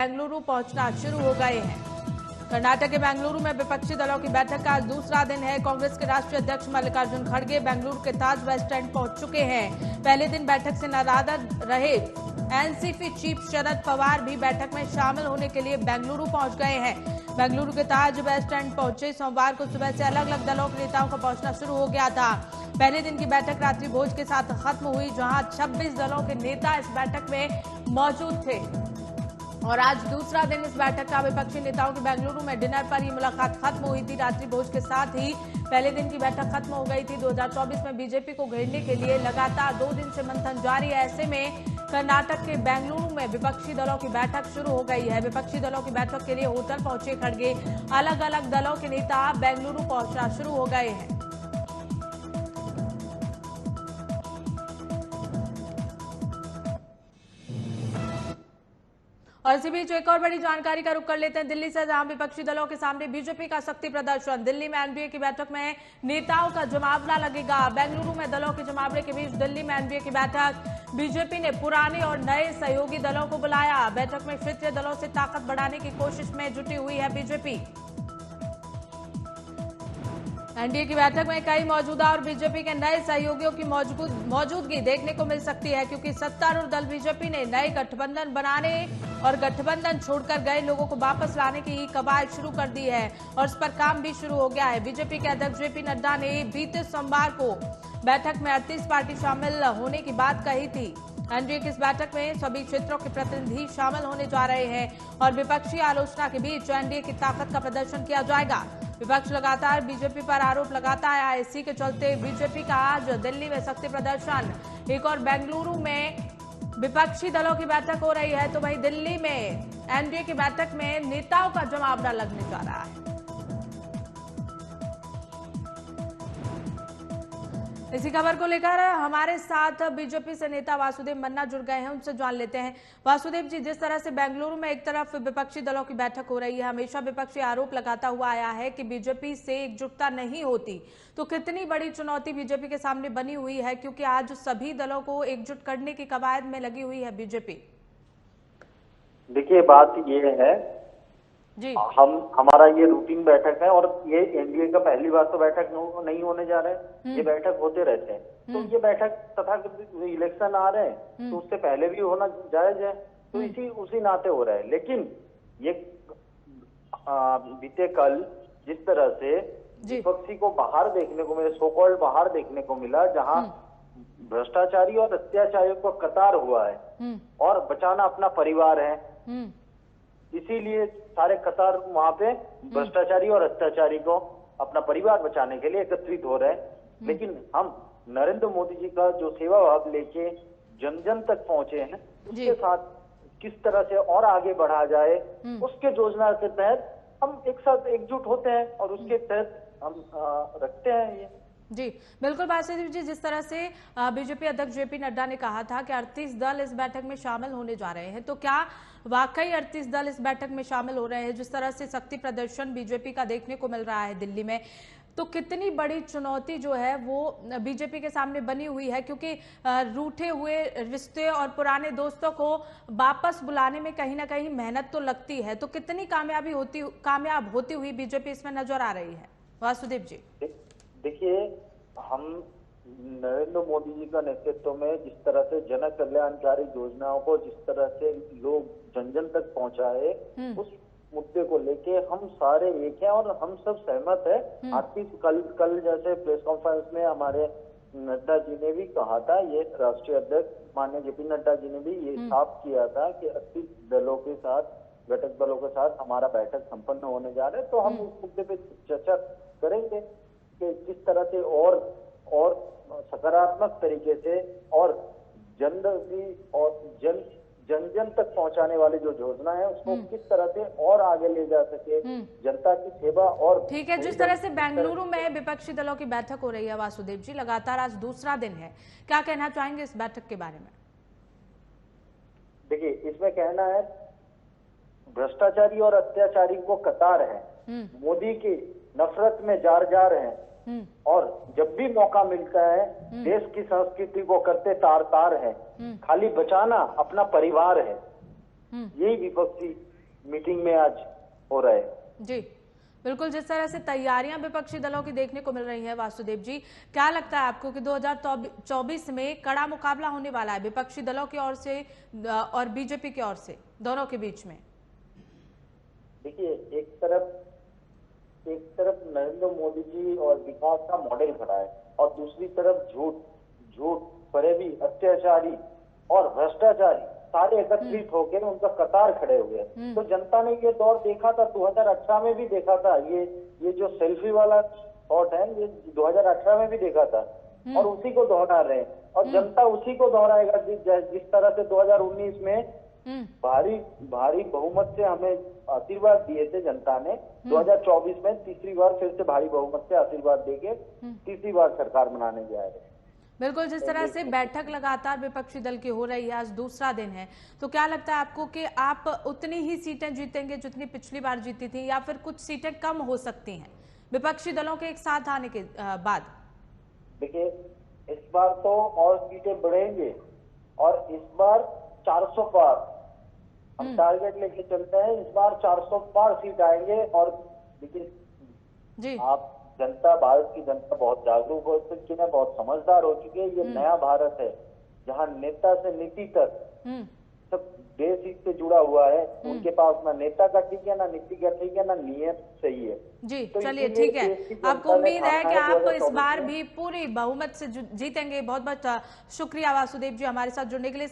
बेंगलुरु पहुंचना शुरू हो गए हैं। कर्नाटक के बेंगलुरु में विपक्षी दलों की बैठक का दूसरा दिन है। कांग्रेस के राष्ट्रीय अध्यक्ष मल्लिकार्जुन खड़गे बेंगलुरु के ताज वेस्ट स्टैंड पहुंच चुके हैं। पहले दिन बैठक से नाराज रहे एनसीपी चीफ शरद पवार भी बैठक में शामिल होने के लिए बेंगलुरु पहुंच गए हैं। बेंगलुरु के ताज वेस्ट स्टैंड पहुंचे सोमवार को सुबह से अलग अलग दलों के नेताओं का पहुंचना शुरू हो गया था। पहले दिन की बैठक रात्रि भोज के साथ खत्म हुई, जहां 26 दलों के नेता इस बैठक में मौजूद थे। और आज दूसरा दिन इस बैठक का विपक्षी नेताओं की बेंगलुरु में डिनर पर ही मुलाकात खत्म हुई थी। रात्रि भोज के साथ ही पहले दिन की बैठक खत्म हो गई थी। 2024 में बीजेपी को घेरने के लिए लगातार 2 दिन से मंथन जारी है। ऐसे में कर्नाटक के बेंगलुरु में विपक्षी दलों की बैठक शुरू हो गई है। विपक्षी दलों की बैठक के लिए होटल पहुंचे खड़गे। अलग अलग दलों के नेता बेंगलुरु पहुंचना शुरू हो गए हैं। और इसी बीच एक और बड़ी जानकारी का रुख कर लेते हैं दिल्ली से, जहां विपक्षी दलों के सामने बीजेपी का शक्ति प्रदर्शन। दिल्ली में एनडीए की बैठक में नेताओं का जमावड़ा लगेगा। बेंगलुरु में दलों के जमावड़े के बीच दिल्ली में एनडीए की बैठक। बीजेपी ने पुराने और नए सहयोगी दलों को बुलाया। बैठक में क्षेत्रीय दलों से ताकत बढ़ाने की कोशिश में जुटी हुई है बीजेपी। एनडीए की बैठक में कई मौजूदा और बीजेपी के नए सहयोगियों की मौजूदगी देखने को मिल सकती है, क्योंकि सत्तारूढ़ दल बीजेपी ने नए गठबंधन बनाने और गठबंधन छोड़कर गए लोगों को वापस लाने की कवायद शुरू कर दी है और इस पर काम भी शुरू हो गया है। बीजेपी के अध्यक्ष जेपी नड्डा ने बीते सोमवार को बैठक में 38 पार्टी शामिल होने की बात कही थी। एनडीए की इस बैठक में सभी क्षेत्रों के प्रतिनिधि शामिल होने जा रहे हैं और विपक्षी आलोचना के बीच एनडीए की ताकत का प्रदर्शन किया जाएगा। विपक्ष लगातार बीजेपी पर आरोप लगाता आया है। इसी के चलते बीजेपी का आज दिल्ली में शक्ति प्रदर्शन। एक और बेंगलुरु में विपक्षी दलों की बैठक हो रही है, तो वहीं दिल्ली में एनडीए की बैठक में नेताओं का जमावड़ा लगने जा रहा है। इसी खबर को लेकर हमारे साथ बीजेपी से नेता वासुदेव मन्ना जुड़ गए हैं, उनसे जान लेते हैं। वासुदेव जी, जिस तरह से बेंगलुरु में एक तरफ विपक्षी दलों की बैठक हो रही है, हमेशा विपक्षी आरोप लगाता हुआ आया है कि बीजेपी से एकजुटता नहीं होती, तो कितनी बड़ी चुनौती बीजेपी के सामने बनी हुई है, क्योंकि आज सभी दलों को एकजुट करने की कवायद में लगी हुई है बीजेपी। देखिए, बात ये है जी, हमारा ये रूटीन बैठक है और ये एनडीए का पहली बार तो बैठक नहीं होने जा रहा है। ये बैठक होते रहते हैं। तो ये बैठक तथा इलेक्शन आ रहे हैं तो उससे पहले भी होना जायज है, तो उसी नाते हो रहा है। लेकिन ये बीते कल जिस तरह से विपक्षी को बाहर देखने को मिला, सो कॉल्ड बाहर देखने को मिला, जहां भ्रष्टाचारी और अत्याचारियों को कतार हुआ है और बचाना अपना परिवार है, इसीलिए सारे कतार वहां पे भ्रष्टाचारी और अत्याचारी को अपना परिवार बचाने के लिए एकत्रित हो रहे हैं। लेकिन हम नरेंद्र मोदी जी का जो सेवा भाव लेके जन जन तक पहुंचे हैं, उसके साथ किस तरह से और आगे बढ़ा जाए, उसके योजना के तहत हम एक साथ एकजुट होते हैं और उसके तहत हम रखते हैं ये। जी बिल्कुल वासुदेव जी, जिस तरह से बीजेपी अध्यक्ष जेपी नड्डा ने कहा था कि 38 दल इस बैठक में शामिल होने जा रहे हैं, तो क्या वाकई 38 दल इस बैठक में शामिल हो रहे हैं? जिस तरह से शक्ति प्रदर्शन बीजेपी का देखने को मिल रहा है दिल्ली में, तो कितनी बड़ी चुनौती जो है वो बीजेपी के सामने बनी हुई है, क्योंकि रूठे हुए रिश्ते और पुराने दोस्तों को वापस बुलाने में कहीं ना कहीं मेहनत तो लगती है, तो कितनी कामयाब होती हुई बीजेपी इसमें नजर आ रही है वासुदेव जी? देखिए, हम नरेंद्र मोदी जी का नेतृत्व में जिस तरह से जन कल्याणकारी योजनाओं को जिस तरह से लोग जन जन तक पहुंचाए, उस मुद्दे को लेके हम सारे एक हैं और हम सब सहमत है। कल जैसे प्रेस कॉन्फ्रेंस में हमारे नड्डा जी ने भी कहा था, ये राष्ट्रीय अध्यक्ष माननीय जेपी नड्डा जी ने भी ये साफ किया था कि 38 दलों के साथ, घटक दलों के साथ हमारा बैठक संपन्न होने जा रहा है। तो हम इस मुद्दे पे चर्चा करेंगे कि किस तरह से और सकारात्मक तरीके से और जन तक पहुंचाने वाली जो योजना है उसको किस तरह से और आगे ले जा सके, जनता की सेवा। और ठीक है, जिस तरह से बेंगलुरु में विपक्षी दलों की बैठक हो रही है वासुदेव जी, लगातार आज दूसरा दिन है, क्या कहना चाहेंगे इस बैठक के बारे में? देखिए, इसमें कहना है भ्रष्टाचारी और अत्याचारी को कतार है, मोदी की नफरत में जार जार है और जब भी मौका मिलता है देश की संस्कृति को करते तार तार है, खाली बचाना अपना परिवार है। यही विपक्षी मीटिंग में आज हो रहा है। जी बिल्कुल, जिस तरह से तैयारियां विपक्षी दलों की देखने को मिल रही हैं, वासुदेव जी, क्या लगता है आपको कि 2024 में कड़ा मुकाबला होने वाला है विपक्षी दलों की ओर से और बीजेपी की ओर से, दोनों के बीच में? देखिए, एक तरफ नरेंद्र मोदी जी और विकास का मॉडल खड़ा है और दूसरी तरफ झूठ फरेबी, अत्याचारी और भ्रष्टाचारी सारे एकत्रित होकर उनका कतार खड़े हुए हैं। तो जनता ने ये दौर देखा था, 2018 में भी देखा था, ये जो सेल्फी वाला थॉट है ये 2018 में भी देखा था और उसी को दोहरा रहे हैं और जनता उसी को दोहराएगा जिस तरह से 2019 में भारी बहुमत से हमें आशीर्वाद दिए थे जनता ने। 2024 में तीसरी बार फिर से भारी बहुमत से आशीर्वाद देके तीसरी बार सरकार बनाने जा रहे हैं। बिल्कुल, जिस तरह से बैठक लगातार विपक्षी दल की हो रही है, आज दूसरा दिन है, तो क्या लगता है आपको कि आप उतनी ही सीटें जीतेंगे जितनी पिछली बार जीती थी, या फिर कुछ सीटें कम हो सकती हैं विपक्षी दलों के एक साथ आने के बाद? देखिए, इस बार तो और सीटें बढ़ेंगे और इस बार 400 पार हम टारगेट लेके चलते हैं। इस बार 400 पार सीट आएंगे और देखिए जी, आप जनता, भारत की जनता बहुत जागरूक हो चुकी है, बहुत समझदार हो चुकी है। ये नया भारत है जहाँ नेता से नीति तक सब देश से जुड़ा हुआ है। उनके पास ना नेता का ठीक है, ना नीति का ठीक है, ना नियत सही है। जी तो चलिए ठीक है, आपको उम्मीद है कि आप इस बार भी पूरी बहुमत से जीतेंगे। बहुत बहुत शुक्रिया वासुदेव जी हमारे साथ जुड़ने के लिए।